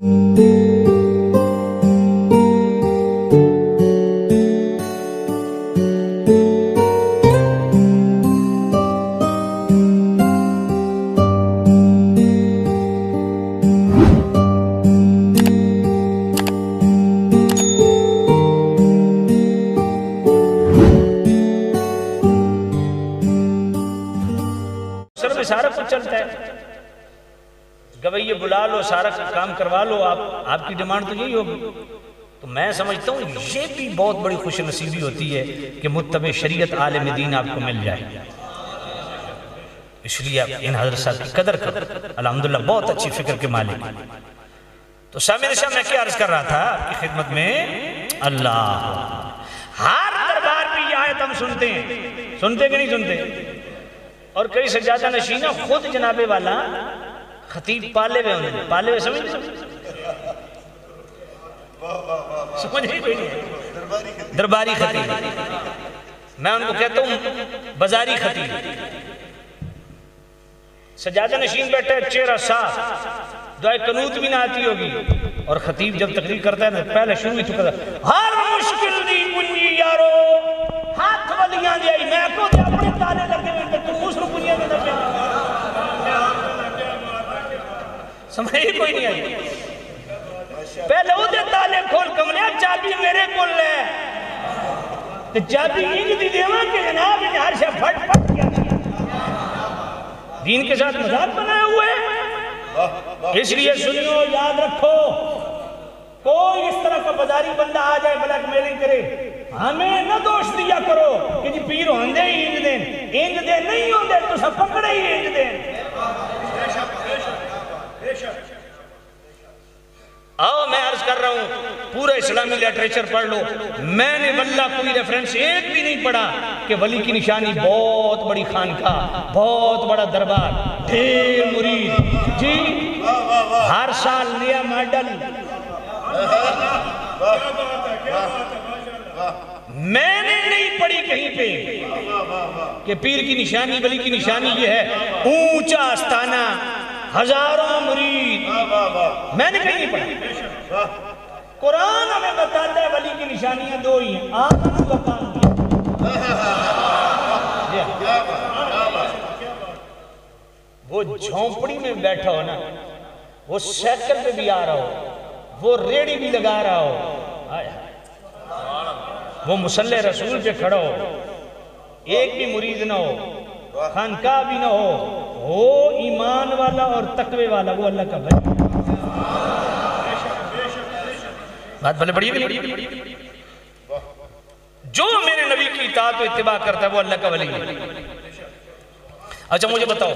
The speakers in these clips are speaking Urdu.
سارا کچھ چلتا ہے، گویے بلا لو، سارا کام کروا لو، آپ کی ڈیمانڈ تو یہی ہوگی۔ تو میں سمجھتا ہوں یہ بھی بہت بڑی خوش نصیبی ہوتی ہے کہ متبع شریعت عالم دین آپ کو مل جائے، اس لیے آپ ان حضرت صاحب کی قدر کرو، الحمدللہ بہت اچھی فکر کے مالک۔ تو سامنے سے میں کیا عرض کر رہا تھا آپ کی خدمت میں، اللہ ہر دربار بھی یہ آیت ہم سنتے ہیں، سنتے کہ نہیں سنتے؟ اور کئی سجادہ نشینہ خود جناب والا خطیب پالے ہوئے انہیں، پالے ہوئے سمجھ ہی کوئی نہیں، درباری خطیب، میں ان کو کہتا ہوں بازاری خطیب۔ سجادہ نشین بیٹھا ہے، چہرہ صاف، دعائے قنوت بھی نہ آتی ہوگی، اور خطیب جب تقریر کرتا ہے نا پہلے شروع ہی چکا ہے، ہر مشکل دی کنجی یارو ہاتھ ولیاں دی آئی، میں کو دے اپنے تالے لگے ہوئے تو دوسروں کنجیاں دے لگے سمجھے کوئی نہیں آئی، پہلے وہ دے تالے کھول کملے چابی میرے کھول لے، تو چابی انج دی دیواں کہ جناب انہیں ہر شاہ پھٹ پھٹ کیا دین کے ساتھ مذاق بنائے ہوئے۔ اس لیے سنیو، یاد رکھو، کوئی اس طرح کا بازاری بندہ آ جائے بلیک میلنگ کرے، ہمیں نہ دوش دیا کرو کہ جی پیر ہوندے ہی انج دیں، انج دیں نہیں ہوندے تو سب پکڑے ہی انج دیں۔ آؤ میں عرض کر رہا ہوں، پورا اسلامی لیٹریچر پڑھ لو، میں نے واللہ کوئی ریفرنس ایک بھی نہیں پڑھا کہ ولی کی نشانی بہت بڑی خانقاہ، بہت بڑا دربار، ڈھیر مرید، جی ہر سال نیا ماڈل، میں نے نہیں پڑھی کہیں پہ کہ پیر کی نشانی، ولی کی نشانی یہ ہے اونچا آستانہ، ہزاروں مرید، میں نے کہیں نہیں پڑھا۔ قرآن ہمیں بتاتا ہے ولی کی نشانیاں دو ہی ہیں، آمن و کان کی، وہ جھونپڑی میں بیٹھا ہو نا، وہ سیکل پہ بھی آ رہا ہو، وہ ریڑی بھی لگا رہا ہو، وہ مصلی رسول پہ کھڑا ہو، ایک بھی مرید نہ ہو، خانقاہ بھی نہ ہو ایمان والا اور تقوی والا، وہ اللہ کا ولی۔ بات بھلے بڑی ہے، جو میرے نبی کی اطاعت و اتباع کرتا ہے وہ اللہ کا ولی ہے۔ اچھا مجھے بتاؤ،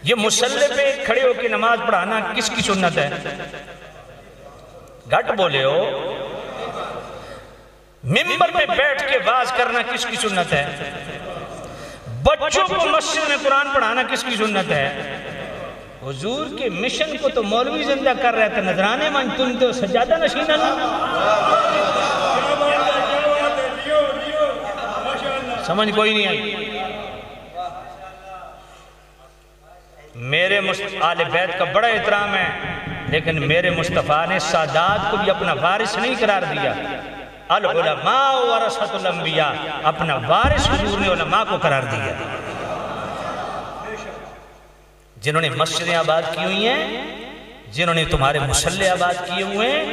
یہ مصلی پہ کھڑے ہو کے نماز پڑھانا کس کی سنت ہے؟ گھٹ بولے ہو۔ ممبر پہ بیٹھ کے واز کرنا کس کی سنت ہے؟ بچوں کو مسجد میں قرآن پڑھانا کس کی سنت ہے؟ حضور کے مشن کو تو مولوی زندہ کر رہے تھے، نذرانے من تم تو سجادہ نشینہ نہیں، سمجھ کوئی نہیں آئی۔ میرے آل بیت کا بڑا احترام ہے، لیکن میرے مصطفیٰ نے سادات کو بھی اپنا وارث نہیں قرار دیا۔ العلماء ورثۃ الانبیاء، اپنا وارث حضور نے علماء کو قرار دیا، جنہوں نے مسجدیں آباد کی ہوئی ہیں، جنہوں نے تمہارے مصلی آباد کیے ہوئے ہیں،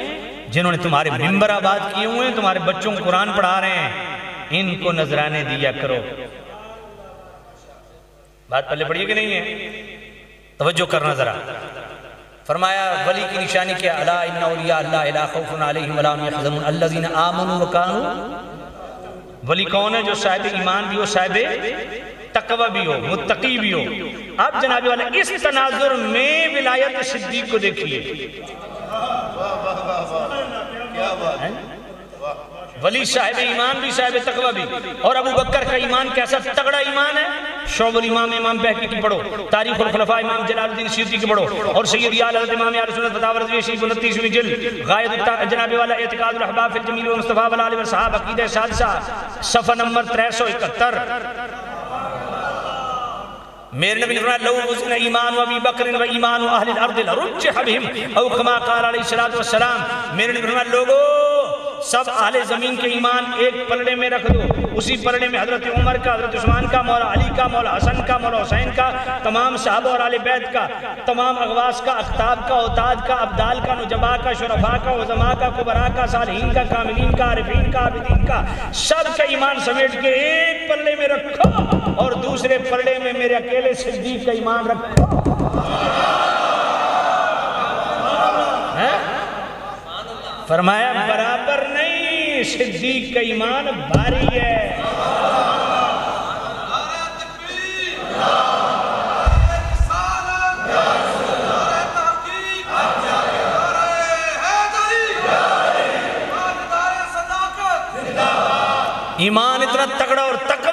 جنہوں نے تمہارے ممبر آباد کیے ہوئے ہیں، تمہارے بچوں کو قرآن پڑھا رہے ہیں، ان کو نذرانے دیا کرو۔ بات پہلے پڑھی ہے کہ نہیں ہے؟ توجہ کرنا ذرا۔ فرمایا ولی کی نشانی کیا، الا ان اولیاء اللہ لا خوف علیہم ولا هم يحزنون الذین آمنوا وکانوا، ولی کون ہے؟ جو صاحب ایمان بھی ہو، صاحب تقوی بھی ہو، متقی بھی ہو۔ اب جناب والا اس تناظر میں ولایت صدیق کو دیکھیے، ولی صاحب ایمان بھی، صاحب تقوی بھی، اور ابو بکر کا ایمان کیسا تگڑا ایمان ہے؟ شعب الامام امام بہقی کی پڑھو، تاریخ الخلفاء امام جلال الدین سیوطی کی پڑھو، اور سید حضرت امام اہل سنت فتاوی رضویہ شریف 29ویں جلد، غایت جناب والا اعتقاد الاحباب فی الجمیل والمصطفیٰ والآل والصحاب، عقیدہ سادسہ، صفحہ نمبر 371۔ میرے نبی نے فرمایا لو وزن ایمان ابی بکر و ایمان اہل الارض لرجح بہم او کما قال علیہ السلام. میرے نبی نے فرمایا لوگو سب اہل زمین کے ایمان ایک پلڑے میں رکھ دو، اسی پلڑے میں حضرت عمر کا، حضرت عثمان کا، مولا علی کا، مولا حسن کا، مولا حسین کا، تمام صحابہ اور اہل بیت کا، تمام اغواص کا، اقطاب کا، اوتاد کا، ابدال کا، نجبا کا، شرفا کا، عظماء کا، کبرا کا، صالحین کا، کاملین کا، عارفین کا، عابدین کا، سب کا ایمان سمیٹ کے ایک پلڑے میں رکھو اور دوسرے پلڑے میں میرے اکیلے صدیق کا ایمان رکھو. فرمایا برابر نہیں، صدیق کا ایمان بھاری ہے. ایمان اتنا تگڑا اور تقوی.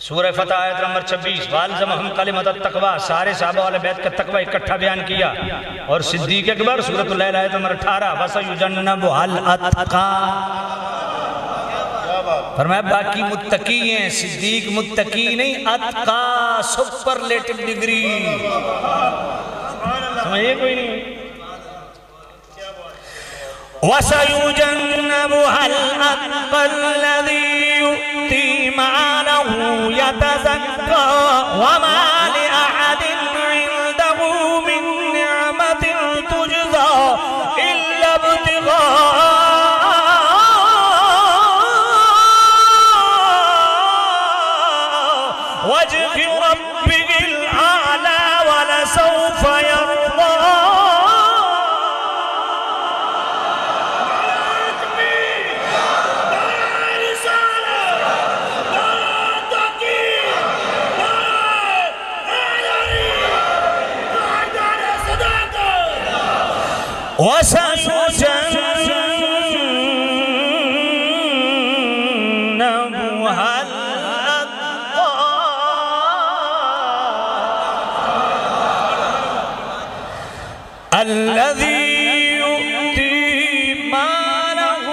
سورہ فتح آیت نمبر 26 والزمہم کلمۃ التقوی، سارے صحابہ والے بیت کا تقوی اکٹھا بیان کیا. اور صدیق اکبر سورۃ اللیل آیت نمبر 18 وَسَيُجَنَّبُهَا الْأَتْقَى. فرمایا باقی متقی ہیں، صدیق متقی نہیں، اتقا سپرلیٹو ڈگری. سمجھے کوئی نہیں؟ وَسَيُجَنَّبُهَا الْأَتْقَى الَّذِي يُؤْتِي مَالَهُ يَتَزَكَّىٰ وَمَا لِأَحَدٍ عِندَهُ مِن نِّعْمَةٍ تُجْزَىٰ إِلَّا ابْتِغَاءَ وَجْهِ رَبِّهِ الْأَعْلَىٰ وَلَسَوْفَ يَرْضَىٰ. وَسَيُجَنَّبُهَا الْأَتْقَى الَّذِي يُؤْتِي مَالَهُ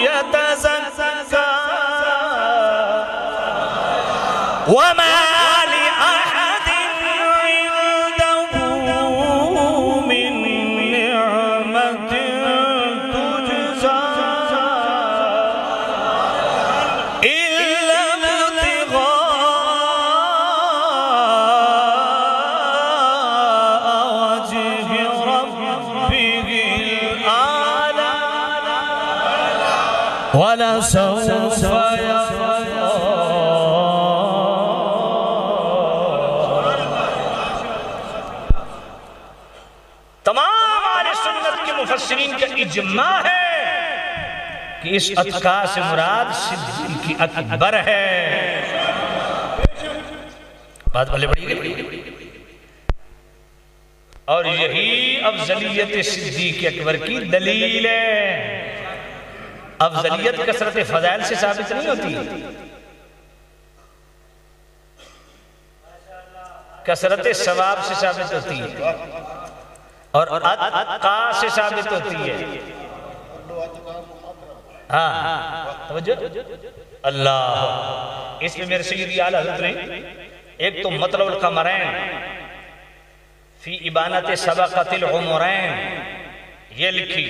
يَتَزَكَّىٰ وَمَا وَلَسَوْفَ يَرْضَىٰ. تمام اہل سنت کے مفسرین کا اجماع ہے کہ اس اتقا سے مراد صدیق اکبر ہے. بات بھلے بڑی گئی. اور یہی افضلیت صدیق اکبر کی دلیل ہے. افضلیت کثرت فضائل سے ثابت نہیں ہوتی، کثرت ثواب سے ثابت ہوتی ہے اور اتقا سے ثابت ہوتی ہے. ہاں توجہ اللہ. اس میں میرے سیدی اعلیٰ حضرت نے ایک تو مطلع القمرین فی ابانت سبقت العمرین یہ لکھی،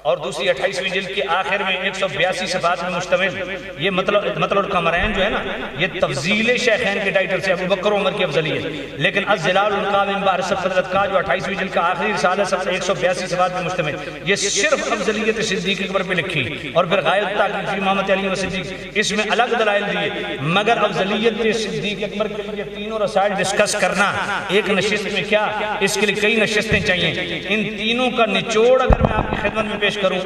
اور دوسری 28ویں جلد کے آخر میں 182 صفحات میں مشتمل یہ مطلع القمرین جو ہے نا، یہ تفضیل شیخین کے ٹائٹل سے ابو بکر عمر کی افضلیت. لیکن الظلال القاء من بحر الصدرت کا جو 28ویں جلد کا آخری رسالہ 182 صفحات میں مشتمل، یہ صرف افضلیت صدیق اکبر پہ لکھی. اور پھر غایت تحقیق فی امامت علی و صدیق، اس میں الگ دلائل دیے. مگر افضلیت صدیق اکبر کے لیے تینوں رسائل ڈسکس کرنا ایک نشست میں کیا، اس کے لیے کئی نشستیں چاہیے. ان تینوں کا نچوڑ اگر میں آپ کی خدمت میں پیش کروں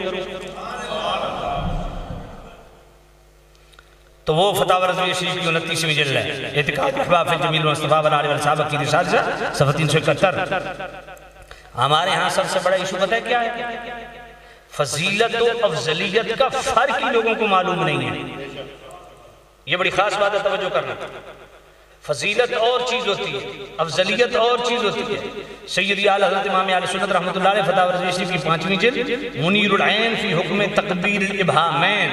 تو وہ فتاوی رضویہ شریف کی 29ویں جلد ہے، اعتقاد احباب فی الجمیل والمصطفیٰ والآل والصحابہ کی رسالہ صفحہ 371. ہمارے ہاں سب سے بڑا ایشو پتہ ہے کیا ہے؟ فضیلت و افضلیت کا فرق ہی لوگوں کو معلوم نہیں ہے. یہ بڑی خاص بات ہے، توجہ کرنا. فضیلت اور چیز ہوتی ہے، افضلیت اور چیز ہوتی ہے. سیدی اعلیٰ حضرت امام اہل سنت رحمۃ اللہ علیہ فتاوی رضویہ شریف کی 5ویں جلد منیر العین فی حکم تقدیر الابہامین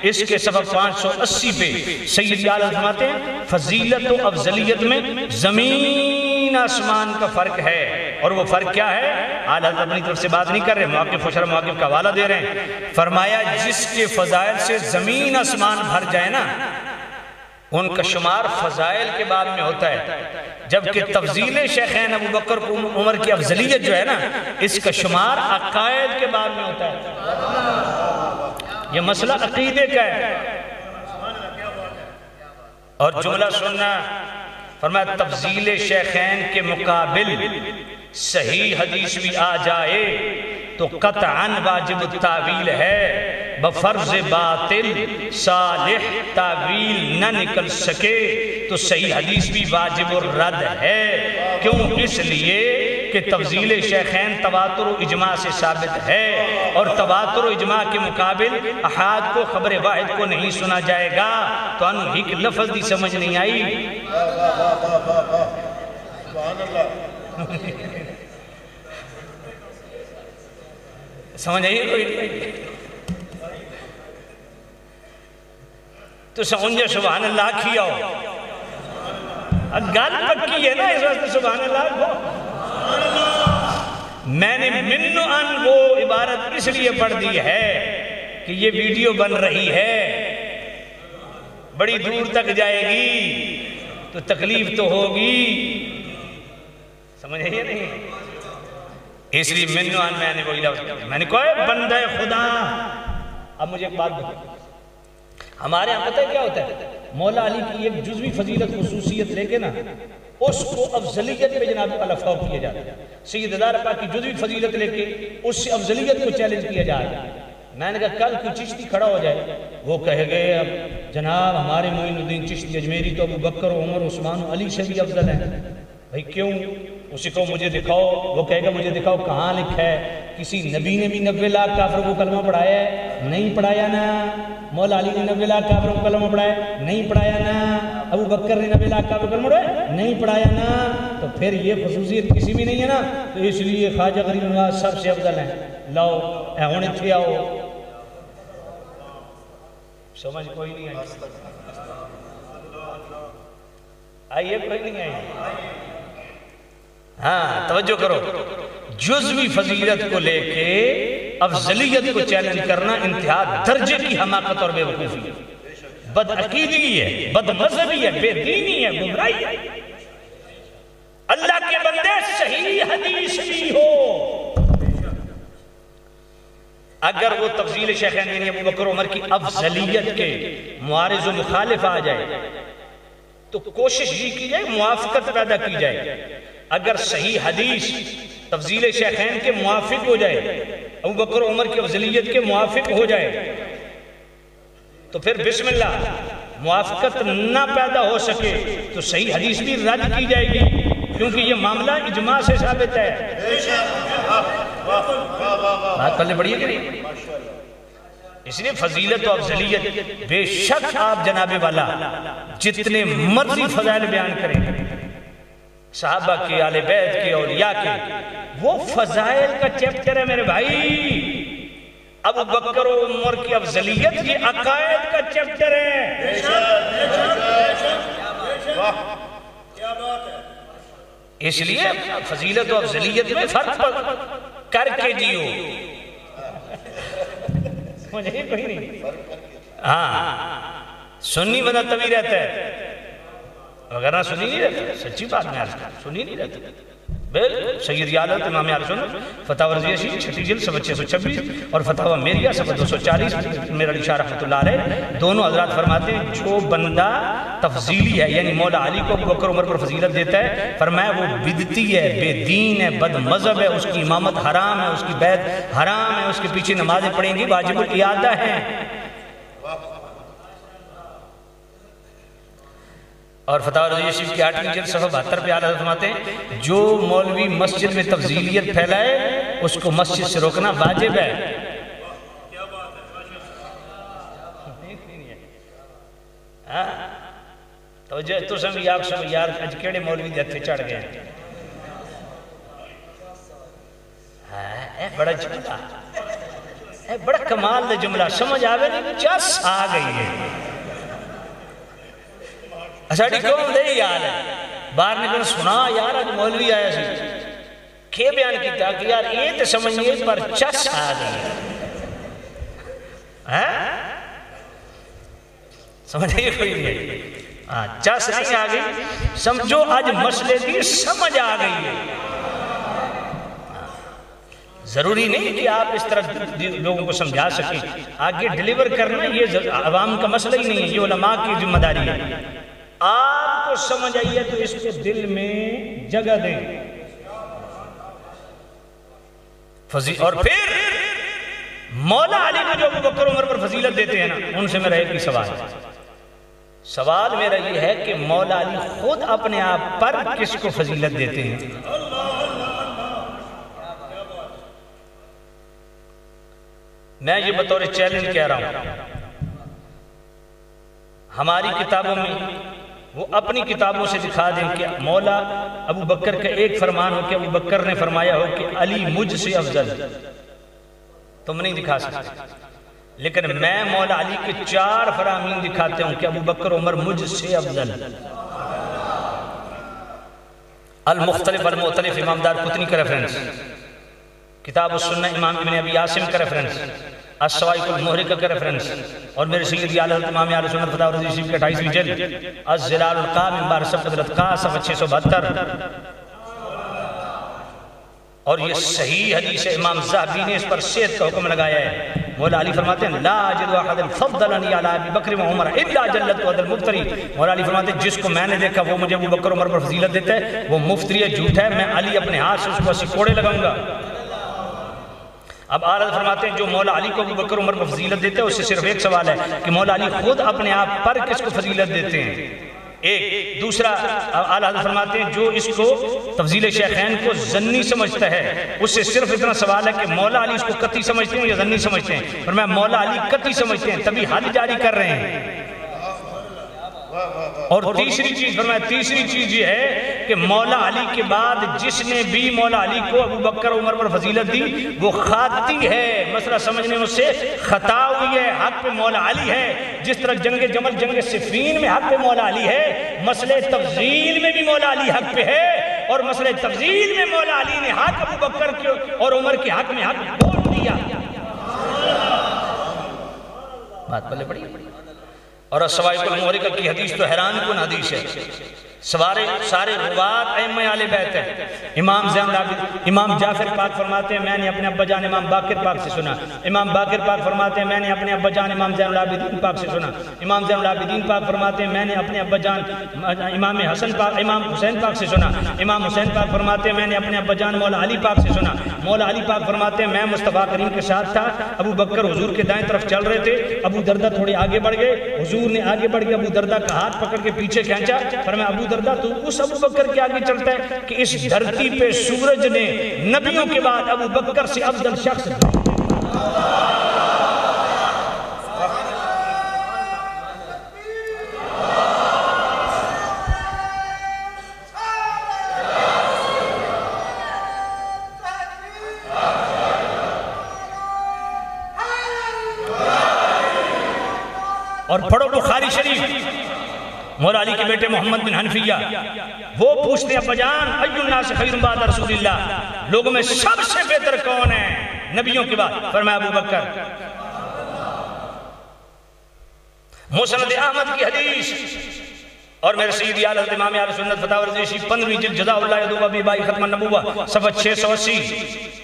اس کے صفحہ 580 پہ سید اعلیٰ فرماتے ہیں فضیلت و افضلیت میں زمین آسمان کا فرق ہے، اور وہ فرق کیا ہے؟ اعلیٰ حضرت اپنی طرف سے بات نہیں کر رہے، موقف و شرح موقف کا حوالہ دے رہے ہیں۔ فرمایا جس کے فضائل سے زمین آسمان بھر جائے نا، ان کا شمار فضائل کے باب میں ہوتا ہے، جبکہ تفضیل شیخین ابو بکر عمر کی افضلیت جو ہے نا، اس کا شمار عقائد کے باب میں ہوتا ہے۔ یہ مسئلہ عقیدے کا ہے۔ اور جملہ سننا، فرمایا تفضیل شیخین کے مقابل صحیح حدیث بھی آ جائے تو قطعاً واجب التاویل ہے، بفرض باطل صالح تعویل نہ نکل سکے تو صحیح حدیث بھی واجب الرد ہے۔ کیوں؟ اس لیے کہ تفضیل شیخین تواتر و اجماع سے ثابت ہے، اور تواتر و اجماع کے مقابل احاد کو خبر واحد کو نہیں سنا جائے گا۔ تو انہوں ایک لفظ دی سمجھ نہیں آئی۔ سمجھ آئیے کوئی؟ تو سمجھے سبحان اللہ کیا ہو، گل پکی ہے نا، اس وقت سبحان اللہ کو میں نے منو ان وہ عبارت اس لیے پڑھ دی ہے کہ یہ ویڈیو بن رہی ہے، بڑی دور تک جائے گی تو تکلیف تو ہوگی، سمجھے نہیں؟ اس لیے منو ان میں نے وہی لفظ، میں نے کہا بندہ خدا۔ اب مجھے ایک بات بتا، ہمارے ہاں پتہ کیا ہوتا ہے؟ مولا علی کی ایک جزوی فضیلت خصوصیت لے کے نا، اس کو افضلیت پہ جناب الفاظ کیا جاتا ہے۔ سید ادارہ کی جزوی فضیلت لے کے اس سے افضلیت کو چیلنج کیا جا رہا ہے۔ میں نے کہا کل کوئی چشتی کھڑا ہو جائے، وہ کہے گئے اب جناب ہمارے معین الدین چشتی اجمیری تو ابو بکر عمر عثمان علی سے بھی افضل ہیں۔ بھائی کیوں؟ اسی کو مجھے دکھاؤ، وہ کہے گا مجھے دکھاؤ کہاں لکھا ہے؟ کسی نبی نے بھی 90 لاکھ کافروں کو کلمہ پڑھایا ہے؟ نہیں پڑھایا نا۔ مولا علی نے 90 لاکھ کافروں کو کلمہ پڑھایا؟ نہیں پڑھایا نا۔ ابو بکر نے 90 لاکھ کافروں کو کلمہ پڑھایا؟ نہیں پڑھایا نا۔ تو پھر یہ خصوصیت کسی بھی نہیں ہے نا، تو اس لیے خواجہ غریب نواز سب سے افضل ہیں۔ لاؤ اے ہونے تھے آؤ، سمجھ کوئی نہیں آئی؟ آئیے کوئی نہیں آئی؟ ہاں توجہ کرو، جزوی فضیلت کو لے کے افضلیت کو چیلنج کرنا انتہا درجے کی حماقت اور بے وقوفی ہے، بد عقیدگی ہے، بد مذہبی ہے، بے دینی ہے، گمراہی ہے۔ اللہ کے بندے صحیح حدیث بھی ہو، اگر وہ تفضیل شیخین یعنی ابو بکر عمر کی افضلیت کے معارض و مخالف آ جائے تو کوشش یہ کی جائے موافقت پیدا کی جائے۔ اگر صحیح حدیث تفضیل شیخین کے موافق ہو جائے، ابو بکر عمر کی افضلیت کے موافق ہو جائے تو پھر بسم اللہ۔ موافقت نہ پیدا ہو سکے تو صحیح حدیث بھی رد کی جائے گی، کیونکہ یہ معاملہ اجماع سے ثابت ہے۔ بات پہلے بڑی ہے کہ نہیں؟ اس لیے فضیلت و افضلیت بے شک آپ جناب والا جتنے مرضی فضائل بیان کریں، صحابہ کے، آل بیت کے، اولیاء کے، وہ فضائل کا چیپٹر ہے میرے بھائی۔ ابو بکر و عمر کی افضلیت یہ عقائد کا چیپٹر ہے۔ اس لیے فضیلت و افضلیت میں فرق کر کے جیو، مجھے کوئی نہیں۔ ہاں سنی بندہ تبھی رہتا ہے، وغیرہ سنی نہیں رہتا، سچی بات میں سنی نہیں رہتا۔ بالکل سید عالم امام اہل سنت فتاوی رضویہ چھٹی جلد صفحہ 626 اور فتاوی میریہ صفحہ 240 میرا علی شاہ رحمۃ اللہ علیہ، دونوں حضرات فرماتے ہیں جو بندہ تفضیلی ہے یعنی مولا علی کو ابو بکر عمر پر فضیلت دیتا ہے، فرمایا وہ بدعتی ہے، بے دین ہے، بد مذہب ہے، اس کی امامت حرام ہے، اس کی بیعت حرام ہے، اس کے پیچھے نمازیں پڑھیں گی واجب الاعادہ ہے۔ اور فتاوی رضویہ شریف کی 8ویں جلد صفحہ 72 پہ اعلیٰ فرماتے ہیں جو مولوی مسجد میں تفضیلیت پھیلائے اس کو مسجد سے روکنا واجب ہے۔ توجہ تو سمجھ آپ سمجھ یار اج کیڑے مولوی دے ہتھے چڑھ گئے ہیں، بڑا جھوٹا بڑا کمال دے جملہ سمجھ آوے نہیں چس آ گئی ہے ساڑی قوم دے ہی حال ہے باہر نکل سنا یار آج مولوی آیا سی کھے بیان کیتا کہ یار یہ تو سمجھئے پر چس آ گئی ہے سمجھئے کوئی نہیں چس نہیں آ گئی سمجھو آج مسئلے دی سمجھ آ گئی ہے ضروری نہیں کہ آپ اس طرح لوگوں کو سمجھا سکیں آگے ڈیلیور کرنا یہ عوام کا مسئلہ ہی نہیں ہے یہ علماء کی ذمہ داری ہے آپ کو سمجھ آئیے تو اس کو دل میں جگہ دیں اور پھر مولا علی کو جو ابو بکر عمر پر فضیلت دیتے ہیں نا ان سے میرا ایک ہی سوال ہے سوال میرا یہ ہے کہ مولا علی خود اپنے آپ پر کس کو فضیلت دیتے ہیں میں یہ بطور چیلنج کہہ رہا ہوں ہماری کتابوں میں وہ اپنی کتابوں سے دکھا دیں کہ مولا ابو بکر کا ایک فرمان ہو کہ ابو بکر نے فرمایا ہو کہ علی مجھ سے افضل تم نہیں دکھا سکتے لیکن میں مولا علی کے 4 فرامین دکھاتے ہوں کہ ابو بکر عمر مجھ سے افضل المختلف المختلف امام دار قطنی کا ریفرنس کتاب السنہ امام ابن ابی عاصم کا ریفرنس السوائق المحرقہ کا ریفرنس اور میرے سیدی اعلی حضرت امام اہل سنت فتاوی رضوی شریف کے 28ویں جلد الظلال القائم بار صفحہ قدرت صفحہ 672 اور یہ صحیح حدیث ہے امام ذہبی نے اس پر صحت کا حکم لگایا ہے مولا علی فرماتے ہیں لا اجد احد فضلنی علی ابی بکر و عمر الا جلت ود المفتری مولا علی فرماتے ہیں جس کو میں نے دیکھا وہ مجھے ابو بکر عمر پر فضیلت دیتا ہے وہ مفتری ہے جھوٹا ہے میں علی اپنے ہاتھ سے اس کو 80 کوڑے لگاؤں گا اب آرد فرماتے ہیں جو مولا علی کو ابو بکر عمر پر فضیلت دیتے ہیں اس سے صرف ایک سوال ہے کہ مولا علی خود اپنے آپ پر کس کو فضیلت دیتے ہیں ایک دوسرا اعلیٰ حضرت فرماتے ہیں جو اس کو تفضیل شیخین کو ظنی سمجھتا ہے اس سے صرف اتنا سوال ہے کہ مولا علی اس کو قطعی سمجھتے ہیں یا ظنی سمجھتے ہیں اور میں مولا علی قطعی سمجھتے ہیں تبھی حد جاری کر رہے ہیں اور تیسری چیز یہ ہے کہ مولا علی کے بعد جس نے بھی مولا علی کو ابو بکر عمر پر فضیلت دی وہ خاطی ہے مسئلہ سمجھنے میں سے خطا ہوئی ہے حق پہ مولا علی ہے جس طرح جنگ جمل جنگ صفین میں حق پہ مولا علی ہے مسئلہ تفضیل میں بھی مولا علی حق پہ ہے اور مسئلہ تفضیل میں مولا علی نے حق ابو بکر کے اور عمر کے حق میں حق بول دیا بات پلے پڑی اور السوائق المحرقہ کی حدیث تو حیران کن حدیث ہے سارے روات ائمہ اہل بیت ہیں امام زین العابدین امام جعفر پاک فرماتے ہیں میں نے اپنے ابا جان امام باقر پاک سے سنا امام باقر پاک فرماتے ہیں میں نے اپنے ابا جان امام زین العابدین پاک سے سنا امام زین العابدین پاک فرماتے ہیں میں نے اپنے ابا جان امام حسن پاک امام حسین پاک سے سنا امام حسین پاک فرماتے ہیں میں نے اپنے ابا جان مولا علی پاک سے سنا مولا علی پاک فرماتے ہیں میں مصطفیٰ کریم کے ساتھ تھا ابو بکر حضور کے دائیں طرف چل رہے تھے ابو دردہ تھوڑے آگے بڑھ گئے حضور نے آگے بڑھ کے ابو دردہ کا ہاتھ پکڑ کے پیچھے کھینچا فرمایا ابو دردہ تو اس ابو بکر کے آگے چلتا ہے کہ اس دھرتی پہ سورج نے نبیوں کے بعد ابو بکر سے افضل شخص اور پڑھو بخاری شریف مولا علی کے بیٹے محمد بن حنفیہ وہ پوچھتے ہیں ابا جان ای الناس خیر بعد رسول اللہ لوگوں میں سب سے بہتر کون ہے نبیوں کے بعد فرمایا ابو بکر مسند احمد کی حدیث اور میرے سیدی اعلی حضرت امام اہل سنت فتاوی رضوی شریف 15ویں جلد جزا اللہ یدوبہ بی بائی ختم النبوہ صفحہ 680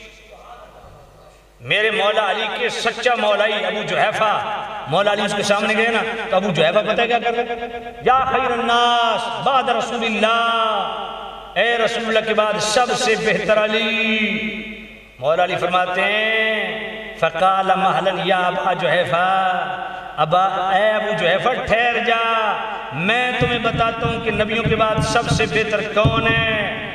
میرے مولا علی کے سچا مولائی ابو جحیفہ مولا علی اس کے سامنے گئے نا تو ابو جحیفہ پتہ کیا کر رہے یا خیر الناس بعد رسول اللہ اے رسول اللہ کے بعد سب سے بہتر علی مولا علی فرماتے ہیں فقال مہلا یا ابا جحیفہ اے ابو جحیفہ ٹھہر جا میں تمہیں بتاتا ہوں کہ نبیوں کے بعد سب سے بہتر کون ہے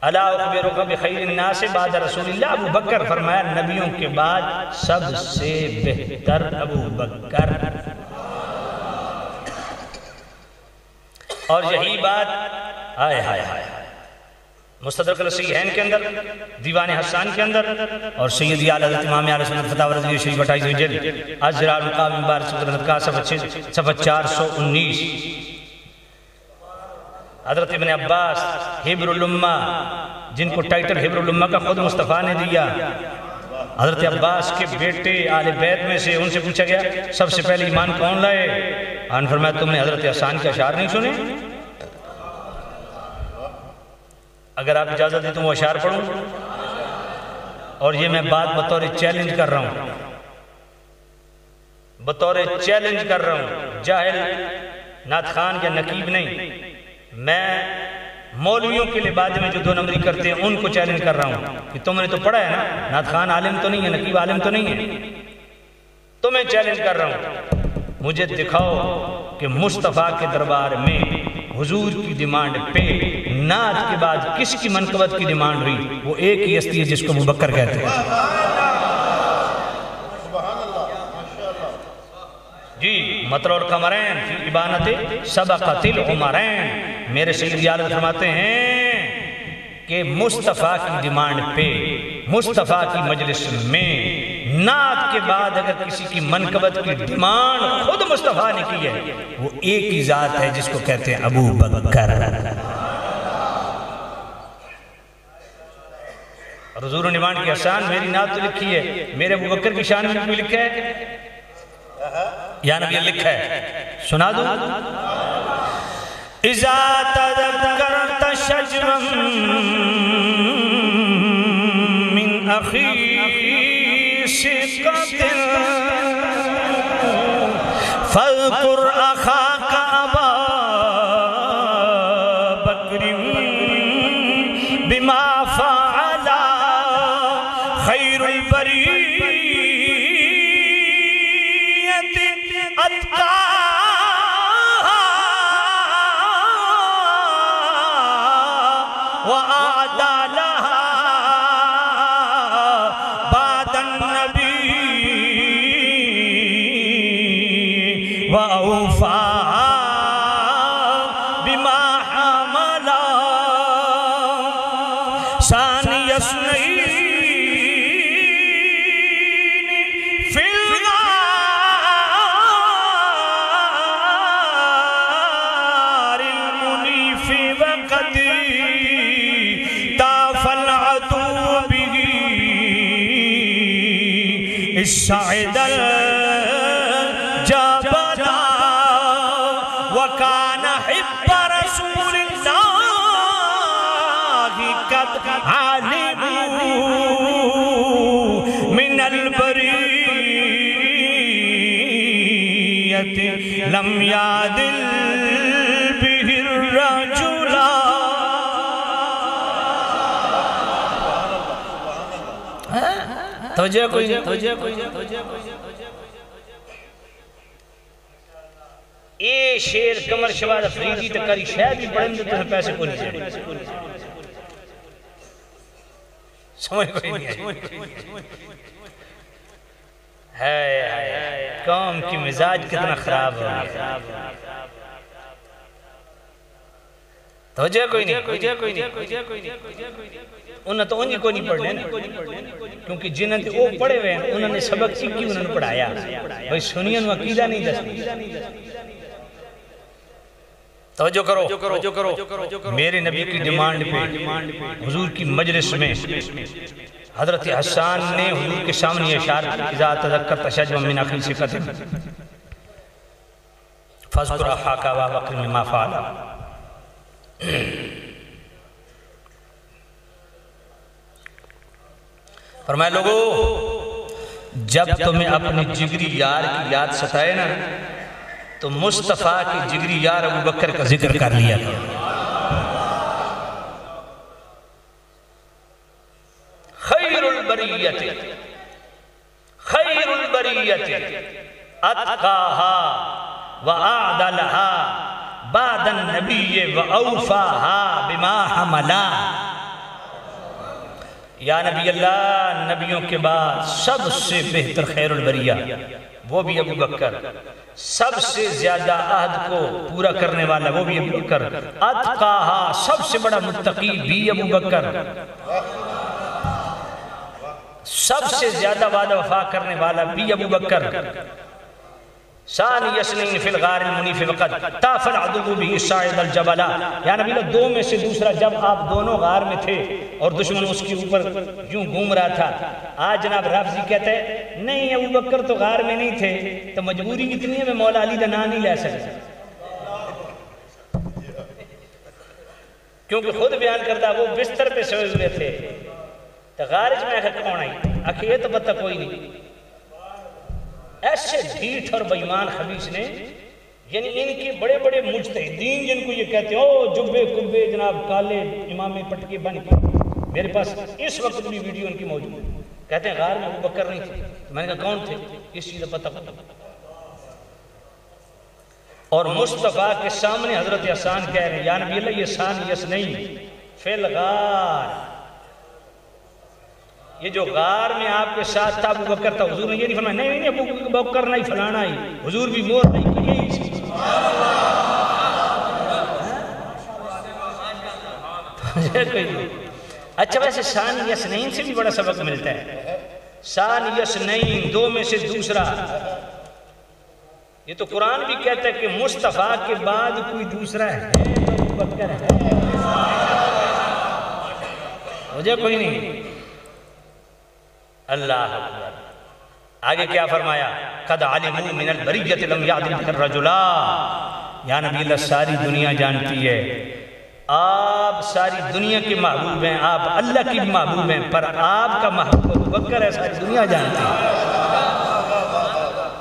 الا اخبرک بخیر الناس بعد رسول اللہ ابو بکر فرمایا نبیوں کے بعد سب سے بہتر ابو بکر اور یہی بات ہائے ہائے ہائے مستدرک الصحیحین کے اندر، دیوان حسان کے اندر، اور سیدی اعلیٰ حضرت امام اہل سنت فتاوی رضویہ شریف 28ویں جلد ازرار القاب مبارک صدرت کا صفحہ 419. حضرت ابن عباس حبر الامہ، جن کو ٹائٹل حبر الامہ کا خود مصطفیٰ نے دیا، حضرت عباس کے بیٹے آل بیت میں سے، ان سے پوچھا گیا سب سے پہلے ایمان کون لائے؟ آن فرمایا تم نے حضرت حسان کے اشعار نہیں سنے؟ اگر آپ اجازت دیں تو وہ اشعار پڑھوں، اور یہ میں بات بطور چیلنج کر رہا ہوں، بطور چیلنج کر رہا ہوں، جاہل نعت خان یا نقیب نہیں، میں مولویوں کے لبادے میں جو 2 نمبری کرتے ہیں ان کو چیلنج کر رہا ہوں کہ تم نے تو پڑھا ہے نا، نعت خان عالم تو نہیں ہے، نقیب عالم تو نہیں ہے، تو میں چیلنج کر رہا ہوں، مجھے دکھاؤ کہ مصطفیٰ کے دربار میں حضور کی ڈیمانڈ پہ نعت کے بعد کس کی منقبت کی ڈیمانڈ ہوئی؟ وہ ایک ہی ہستی ہے جس کو ابوبکر کہتے ہیں. جی مطر القمرین فی ابانت سبقت العمرین، میرے سیدی اعلیٰ فرماتے ہیں کہ مصطفیٰ کی ڈیمانڈ پہ مصطفیٰ کی مجلس میں نعت کے بعد اگر کسی کی منقبت کی ڈیمانڈ خود مصطفیٰ نے کی ہے، وہ ایک ہی ذات ہے جس کو کہتے ہیں ابو بکر. اور حضور نے ڈیمانڈ کی حسان میری نعت تو لکھی ہے، میرے ابو بکر کی شان میں بھی لکھا ہے یا نبی لکھا ہے، سنا دوں. اذا تذکرت شجرا من اخی سقط فاذکر اخاک ابا بکر بما فعل خیر البریہ وَأَعْدَى لَهَا بَعْدَ النَّبِيِّ وَأَوْفَى بِمَا حَمَلَ ثَانِيَ اثْنَيْنِ فِي الْغَارِ الْمُنِيفِ وَقَدْ السعد الجبل وكان حب رسول الله قد علموا من البرية لم يعدل به الرجل. توجہ کوئی نہیں، اے شیر کمر شواد افریدی تکاری شاید بھی پڑھیں تو تمہیں پیسے کو نہیں جائے. سمجھ کوئی نہیں ہے، قوم کی مزاج کتنا خراب ہو گیا. توجہ کوئی نہیں، انہوں تو انہی کو نہیں پڑھنے نا، کیونکہ جنہوں نے وہ پڑھے ہوئے ہیں انہوں نے سبق سیکھی انہوں نے پڑھایا. بھئی سنیوں نے عقیدہ نہیں دستی. توجہ کرو، میرے نبی کی ڈیمانڈ پہ حضور کی مجلس میں حضرت حسان نے حضور کے سامنے اشعار اذا تذکرت شجرا من اخی سقط فاذکر اخاک ابا بکر بما فعل. فرمائے لوگو، جب تمہیں اپنی جگری یار کی یاد ستائے نا تو مصطفیٰ کی جگری یار ابو بکر کا ذکر کر لیا. خیر البریت اتقاها وأعدلها بعد النبی وأوفاها بما حملا. یا نبی اللہ، نبیوں کے بعد سب سے بہتر خیر البریہ وہ بھی ابو بکر، سب سے زیادہ عہد کو پورا کرنے والا وہ بھی ابو بکر، اتقاہا سب سے بڑا متقی بھی ابو بکر، سب سے زیادہ وعدہ وفا کرنے والا بھی ابو بکر، ثانی اثنین فی الغار المنیف وقد طاف العدو به صاعد الجبل، یا نبی اللہ دو میں سے دوسرا جب آپ دونوں غار میں تھے اور دشمن اس کے اوپر یوں گھوم رہا تھا، آج جناب رافضی کہتے ہیں نہیں ابو بکر تو غار میں نہیں تھے، تو مجبوری اتنی ہے میں مولا علی کا نام نہیں لے سکتا، کیونکہ خود بیان کردہ وہ بستر پہ سوئے ہوئے تھے، تو غارج میں آخر کون آئی؟ آخر یہ تو بتا کوئی نہیں۔ ایسے ڈھیٹ اور بیمان خبیث نے، یعنی ان کے بڑے بڑے مجتہدین جن کو یہ کہتے ہیں او جبے کبے جناب کالے امامے پٹکے بن کے، میرے پاس اس وقت بھی ویڈیو ان کی موجود ہے، کہتے ہیں غار میں ابو بکر نہیں تھے، میں نے کہا کون تھے؟ اس چیز کا پتہ اور مصطفیٰ کے سامنے حضرت حسان کہہ رہے ہیں یا نبی اللہ یہ ثانی اثنین فی الغار، یہ جو غار میں آپ کے ساتھ تھا ابو بکر تھا، حضور نے یہ نہیں فرمایا نہیں نہیں ابو بکر نہیں فلانا ہی، حضور بھی مور نہیں کہ یہی چیز۔ اچھا ویسے ثانی اثنین سے بھی بڑا سبق ملتا ہے، ثانی اثنین دو میں سے دوسرا، یہ تو قرآن بھی کہتا ہے کہ مصطفیٰ کے بعد کوئی دوسرا ہے تو ابو بکر ہے، مجھے کوئی نہیں۔ اللہ اکبر، آگے کیا فرمایا؟ قد علموا من البریۃ لم یعدل بہ الرجلا، یا نبی اللہ ساری دنیا جانتی ہے آپ ساری دنیا کے محبوب ہیں، آپ اللہ کی بھی محبوب ہیں، پر آپ کا محبوب ابو بکر ہے ساری دنیا جانتی ہے۔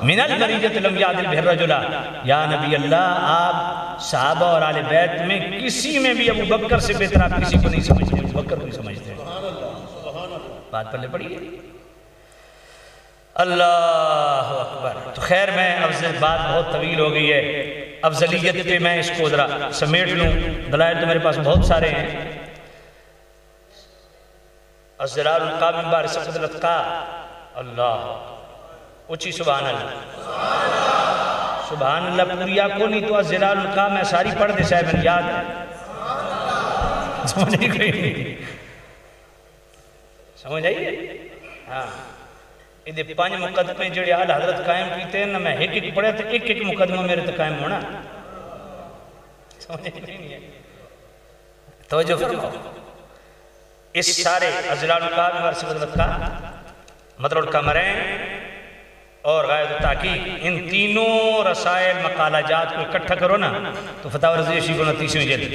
من البریۃ لم یعدل بہ الرجلا، یا نبی اللہ آپ صحابہ اور آل بیت میں کسی میں بھی ابو بکر سے بہتر آپ کسی کو نہیں سمجھتے، ابو بکر کو نہیں سمجھتے۔ بات پلے پڑی ہے؟ اللہ اکبر۔ تو خیر میں بات بہت طویل ہو گئی ہے، افضلیت پہ میں اس کو ذرا سمیٹ لوں، دلائل تو میرے پاس بہت سارے ہیں۔ الزلال القا من بار سقط الاتقا، اللہ اچھی سبحان اللہ، سبحان اللہ پوری آپ کو نہیں تو الزلال القا میں ساری پڑھ دے صاحب میں یاد ہے، سمجھ نہیں سمجھ آئیے؟ ہاں یہ پانچ مقدمے جڑے آل حضرت قائم کیتے ہیں نا، میں ایک ایک پڑھے تو ایک ایک مقدمہ میرے تو قائم ہونا، سمجھے نہیں ہے؟ توجہ فرماؤ، اس سارے ازلال القاب ورسول اللہ کا مطلب القمرین اور غائد التحقیق، ان تینوں رسائل مقالہ جات کو اکٹھا کرو نا تو فتح رضی شیخ و 29ویں جلد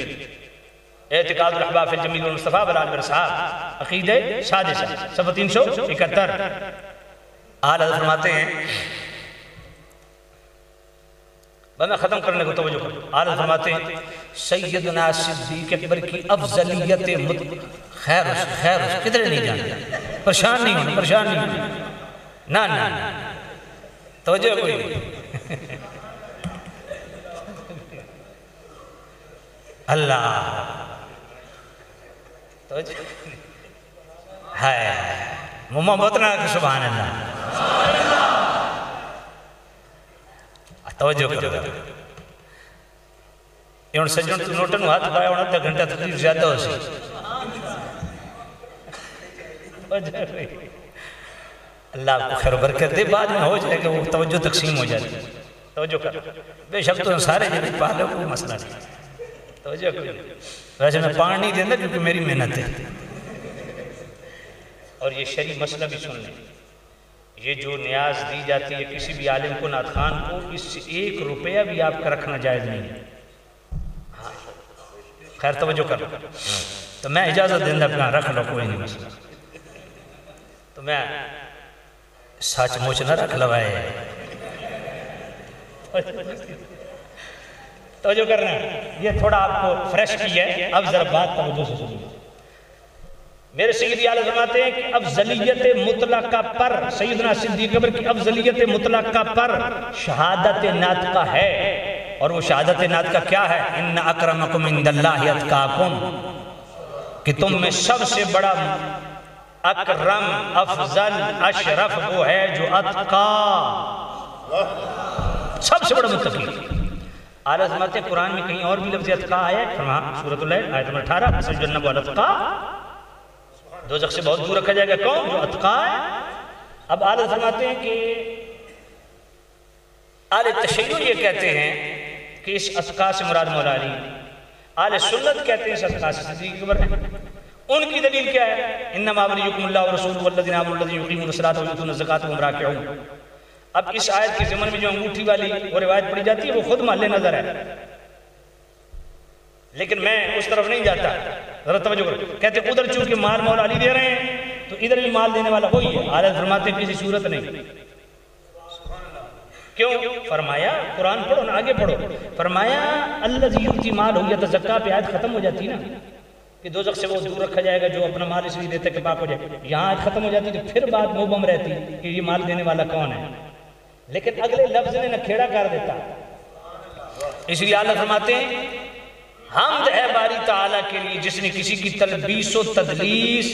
اعتقاد الاحباب فی الجمیل والمصطفیٰ والآل والصحاب عقیدہ سادسہ صفحہ 371۔ آل حضرت فرماتے ہیں، میں ختم کرنے کو توجہ کروں، آل حضرت فرماتے ہیں سیدنا صدیق اکبر کی افضلیت خیر اس کدھر نہیں جانتے، پریشان نہیں ہونا، پریشان نہیں ہونا، نا نا نا توجہ کوئی نہیں، اللہ توجہ ہے محبت نہ کہ سبحان اللہ، توجہ کرو۔ یہ ان سجن تو نوٹن ہاتھ پایا ہونا تھا گھنٹہ تقریر زیادہ ہو سی، اللہ آپ کو خیر و برکت دے، بعد میں ہو جائے کہ وہ توجہ تقسیم ہو جاتی ہے، توجہ کرو، بے شک تو سارے جنہیں پاہلے کوئی مسئلہ نہیں، توجہ کرو۔ ویسے میں پان نہیں دینا کیونکہ میری محنت ہے، اور یہ شرعی مسئلہ بھی سن لیں، یہ جو نیاز دی جاتی ہے کسی بھی عالم کو نعت خان کو، اس سے 1 روپیہ بھی آپ کا رکھنا جائز نہیں ہے، خیر توجہ کرو، تو میں اجازت دیندہ اپنا رکھ لو کوئی نہیں مسئلہ، تو میں سچ موچ نہ رکھ لوائے، توجہ کرنا، یہ تھوڑا آپ کو فریش کی ہے، اب ذرا بات توجہ سے سنیے۔ میرے سیدی علیہ فرماتے ہیں کہ افضلیت مطلقہ پر، سیدنا صدیق اکبر کی افضلیت مطلقہ پر شہادت ناطقہ ہے، اور وہ شہادت ناطقہ کیا ہے؟ ان اکرمکم عند اللہ اتقاکم، کہ تم میں سب سے بڑا اکرم، افضل، اشرف وہ ہے جو اتقا، سب سے بڑا متقی۔ اعلیٰ حضرت قرآن میں کہیں اور بھی لفظ اتقا آیا ہے، فرمایا سورۃ اللیل آیت نمبر 18 سیجنب والاتقا، دوزخ سے بہت دور رکھا جائے گا کون؟ جو اتقا ہے۔ اب اعلیٰ فرماتے ہیں کہ اہل تشیع یہ کہتے ہیں کہ اس اتقا سے مراد مولا علی، اہل سنت کہتے ہیں اس اتقا سے صدیق اکبر ہے۔ ان کی دلیل کیا ہے؟ انما ولیکم اللہ ورسولہ والذین آمنوا الذین یقیمون الصلاۃ ویؤتون الزکاۃ وہم راکعون۔ اب اس آیت کے ضمن میں جو انگوٹھی والی وہ روایت پڑھی جاتی ہے وہ خود محل نظر ہے، لیکن میں اس طرف نہیں جاتا، ذرا توجہ کرو۔ کہتے ہیں ادھر چونکہ مال مولا علی دے رہے ہیں تو ادھر بھی مال دینے والا وہی ہے۔ اعلیٰ فرماتے ہیں کسی صورت نہیں۔ کیوں؟ فرمایا قرآن پڑھو نا، آگے پڑھو، فرمایا الذی یؤتی مالہ یتزکیٰ پہ آیت ختم ہو جاتی نا کہ دوزخ سے وہ دور رکھا جائے گا جو اپنا مال اس لیے دیتا ہے کہ پاک ہو جائے، یہاں آیت ختم ہو جاتی تو پھر بات مبہم رہتی کہ یہ مال دینے والا کون ہے، لیکن اگلے لفظ نے نہ کھیڑا کر دیتا۔ اس لیے اللہ فرماتے ہیں حمد ہے باری تعالیٰ کے لیے جس نے کسی کی تلبیس و تدلیس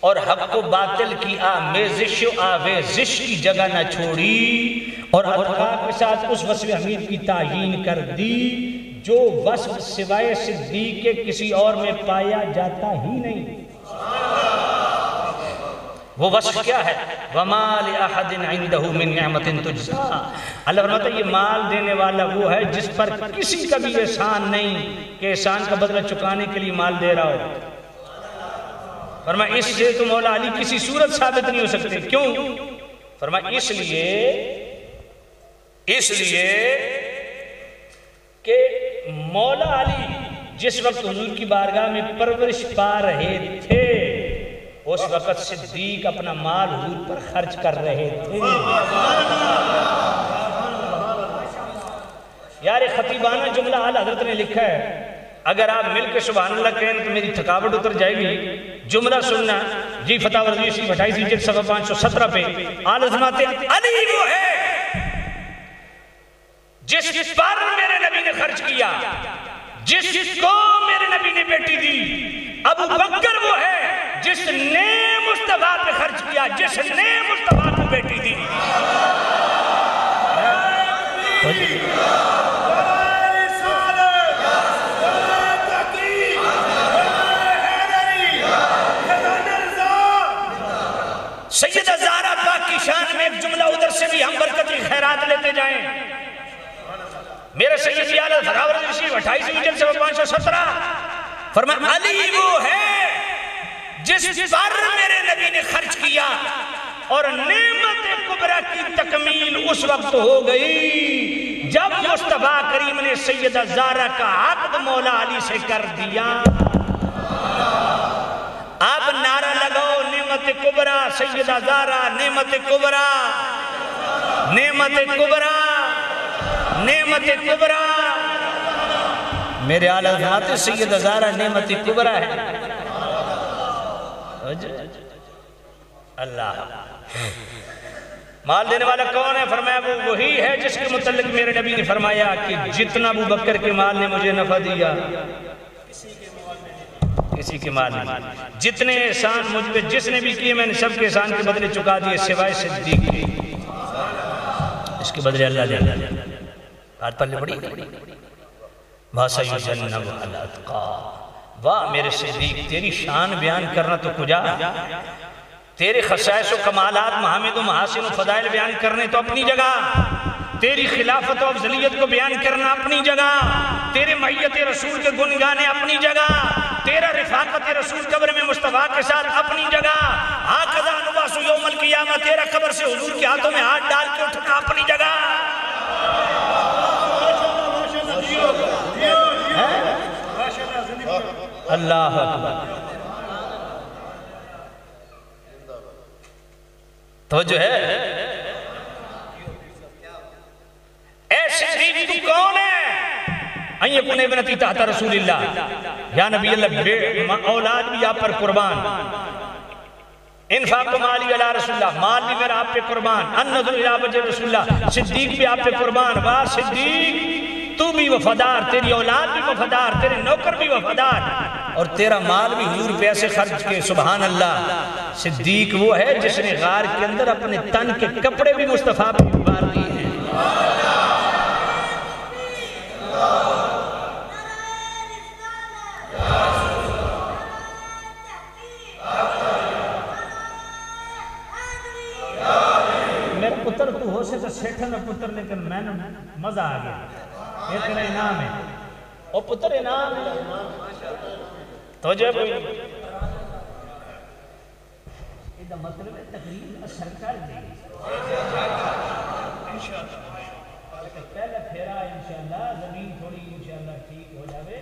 اور حق و باطل کی آمیزش و آویزش کی جگہ نہ چھوڑی، اور اتقا کے ساتھ اس وصف حمید کی تعیین کر دی جو وصف سوائے صدیق کے کسی اور میں پایا جاتا ہی نہیں۔ وہ وصف کیا ہے؟ وَمَا لِأَحَدٍ عِنْدَهُ مِنْ نِعْمَةٍ تُجْزَىٰ۔ اللہ فرماتا ہے یہ مال دینے والا وہ ہے جس پر کسی کا بھی احسان نہیں کہ احسان کا بدلہ چکانے کے لیے مال دے رہا ہو۔ فرمایا اس سے تو مولا علی کسی صورت ثابت نہیں ہو سکتے۔ کیوں؟ فرمایا اس لیے کہ مولا علی جس وقت حضور کی بارگاہ میں پرورش پا رہے تھے اس وقت صدیق اپنا مال حضور پر خرچ کر رہے تھے۔ یار خطیبانہ جملہ اعلیٰ حضرت نے لکھا ہے، اگر آپ مل کے سبحان اللہ کہیں تو میری تھکاوٹ اتر جائے گی۔ جملہ سننا جی فتح ورزی شریف 28 جلد صفحہ 517 پہ اعلیٰ فرماتے ہیں علی وہ ہے جس پر میرے نبی نے خرچ کیا، جس کو میرے نبی نے بیٹی دی۔ ابو بکر وہ ہے جس نے مصطفیٰ پہ خرچ کیا، جس نے مصطفیٰ کو بیٹی دی۔ سیدہ زہرا پاک کی شان میں ایک جملہ ادھر سے بھی ہم برکتی خیرات لیتے جائیں۔ میرے سیدی اعلیٰ فراور رشید 28 جلد سے 517 فرمایا علی وہ ہے جس پر میرے نبی نے خرچ کیا اور نعمت کبریٰ کی تکمیل اس وقت ہو گئی جب مصطفیٰ کریم نے سیدہ زہرا کا عقد مولا علی سے کر دیا۔ اب نعرہ لگاؤ نعمت کبریٰ سیدہ زہرا، نعمت کبریٰ، نعمت کبریٰ، نعمت کبریٰ۔ میرے اعلیٰ فرماتے سیدہ زہرا نعمت کبریٰ ہے۔ اللہ مال دینے والا کون ہے؟ فرمایا وہ وہی ہے جس کے متعلق میرے نبی نے فرمایا کہ جتنا ابو بکر کے مال نے مجھے نفع دیا کسی کے مال نہیں، جتنے احسان مجھ پہ جس نے بھی کیے میں نے سب کے احسان کے بدلے چکا دیے سوائے صدیق کے، اس کے بدلے اللہ دے اللہ۔ آج پلے بڑی وَسَيُجَنَّبُهَا الْأَتْقَى۔ واہ میرے صدیق تیری شان بیان کرنا تو کجا، تیرے خصائص و کمالات محامد و محاسن و فضائل بیان کرنے تو اپنی جگہ، تیری خلافت و افضلیت کو بیان کرنا اپنی جگہ، تیرے معیت رسول کے گن گانے اپنی جگہ، تیرا رفاقت رسول قبر میں مصطفیٰ کے ساتھ اپنی جگہ، ہاکذا نبعث یوم القیامہ تیرا قبر سے حضور کے ہاتھوں میں ہاتھ ڈال کے اٹھنا اپنی جگہ۔ اللہ اکبر۔ تو جو ہے اے صدیق تو کون ہے؟ ان یکون ابنتی تحت رسول اللہ، یا نبی اللہ اولاد بھی آپ پر قربان، انفاق مالی علی رسول اللہ، مال بھی میرا آپ پہ قربان، النظر الی وجہ رسول اللہ، صدیق بھی آپ پہ قربان۔ واہ صدیق تو بھی وفادار، تیری اولاد بھی وفادار، تیرے نوکر بھی وفادار۔ اور تیرا مال بھی حضور پہ ایسے خرچ کے سبحان اللہ۔ صدیق وہ ہے جس نے غار کے اندر اپنے تن کے کپڑے بھی مصطفیٰ پہ اتار دیے ہیں۔ میرا پتر تو ہو سے تو سیٹھا میں پتر لیکن میں نے مزہ آ گیا، یہ تیرا انعام ہے، او پتر انعام ہے تو جو کوئی یہ مطلب ہے تقریب اثر کر دے پہلے پھیرا انشاءاللہ زمین تھوڑی انشاءاللہ ٹھیک ہو جاوے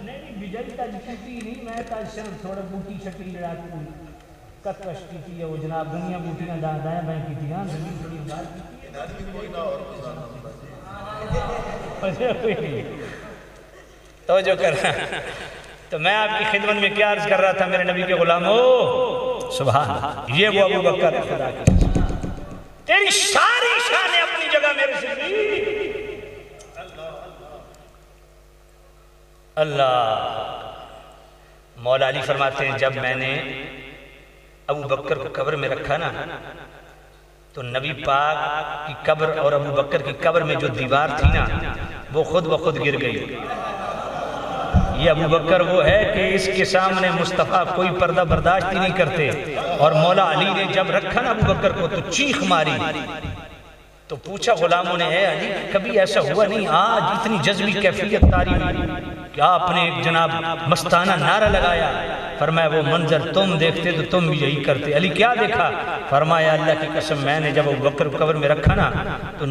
نہیں بجلی تا جکتی نہیں، میں تا صرف تھوڑا بوٹی شکل لڑا کوئی ککش کی تھی وہ جناب دنیا بوٹیاں دائیں بائیں کی تھی، زمین تھوڑی اندار کی تھی تو جو کر رہا تو میں آپ کی خدمت میں کیا عرض کر رہا تھا میرے نبی کے غلاموں سبحان یہ وہ ابو بکر خدا کی تیری ساری شانیں اپنی جگہ میرے سے اللہ۔ مولا علی فرماتے ہیں جب میں نے ابو بکر کو قبر میں رکھا نا تو نبی پاک کی قبر اور ابو بکر کی قبر میں جو دیوار تھی نا وہ خود بخود گر گئی۔ یہ ابو بکر وہ ہے کہ اس کے سامنے مصطفیٰ کوئی پردہ برداشت ہی نہیں کرتے، اور مولا علی نے جب رکھا نا ابو بکر کو تو چیخ ماری تو پوچھا غلاموں نے اے علی کبھی ایسا ہوا نہیں آج اتنی جذبی کیفیت تاری ہوئی کہ آپ نے ایک جناب مستانہ نعرہ لگایا؟ فرمایا وہ منظر تم دیکھتے تو تم بھی یہی کرتے۔ علی کیا دیکھا؟ فرمایا اللہ کی قسم میں نے جب ابو بکر کو قبر میں رکھا نا تو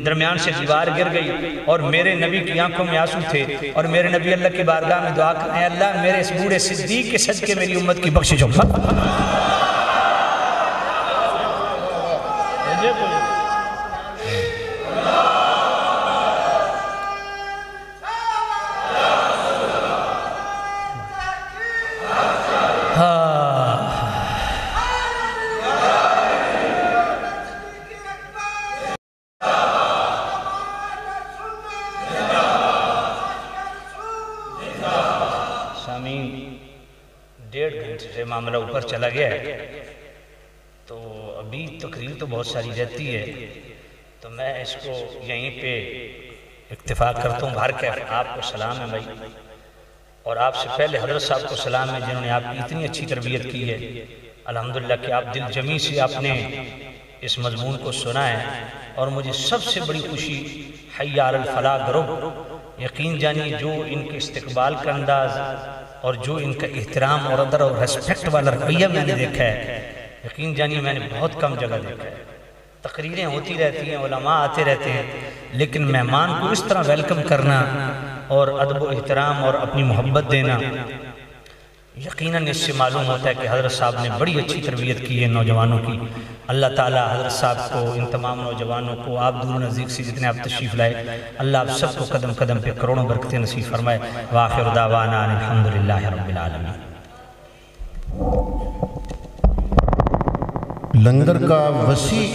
درمیان سے دیوار گر گئی اور میرے نبی کی آنکھوں میں آنسو تھے اور میرے نبی اللہ کی بارگاہ میں دعا کر اے اللہ میرے اس بوڑھے صدیق کے صدقے میری امت کی بخشش ہو۔ ڈیڑھ گھنٹے سے معاملہ اوپر چلا گیا ہے تو ابھی تقریر تو بہت ساری رہتی ہے تو میں اس کو یہیں پہ اکتفا کرتا ہوں۔ ہر کیف آپ کو سلام ہے بھائی، اور آپ سے پہلے حضرت صاحب کو سلام ہے جنہوں نے آپ کی اتنی اچھی تربیت کی ہے الحمدللہ کہ آپ دل جمی سے آپ نے اس مضمون کو سنا ہے، اور مجھے سب سے بڑی خوشی حی علی الفلاح گروپ یقین جانیے جو ان کے استقبال کا انداز اور جو ان کا احترام اور ادر اور ریسپیکٹ والا رویہ میں نے دیکھا ہے یقین جانیے میں نے بہت کم جگہ دیکھا ہے۔ تقریریں ہوتی رہتی ہیں، علماء آتے رہتے ہیں، لیکن مہمان کو اس طرح ویلکم کرنا اور ادب و احترام اور اپنی محبت دینا یقیناً اس سے معلوم ہوتا ہے کہ حضرت صاحب نے بڑی اچھی تربیت کی ہے نوجوانوں کی۔ اللہ تعالیٰ حضرت صاحب کو ان تمام نوجوانوں کو آپ دور نزدیک سے جتنے آپ تشریف لائے اللہ آپ سب کو قدم قدم پہ کروڑوں برکتیں نصیب فرمائے۔ وآخر دعوانا الحمدللہ رب العالمین۔ لنگر کا وسیع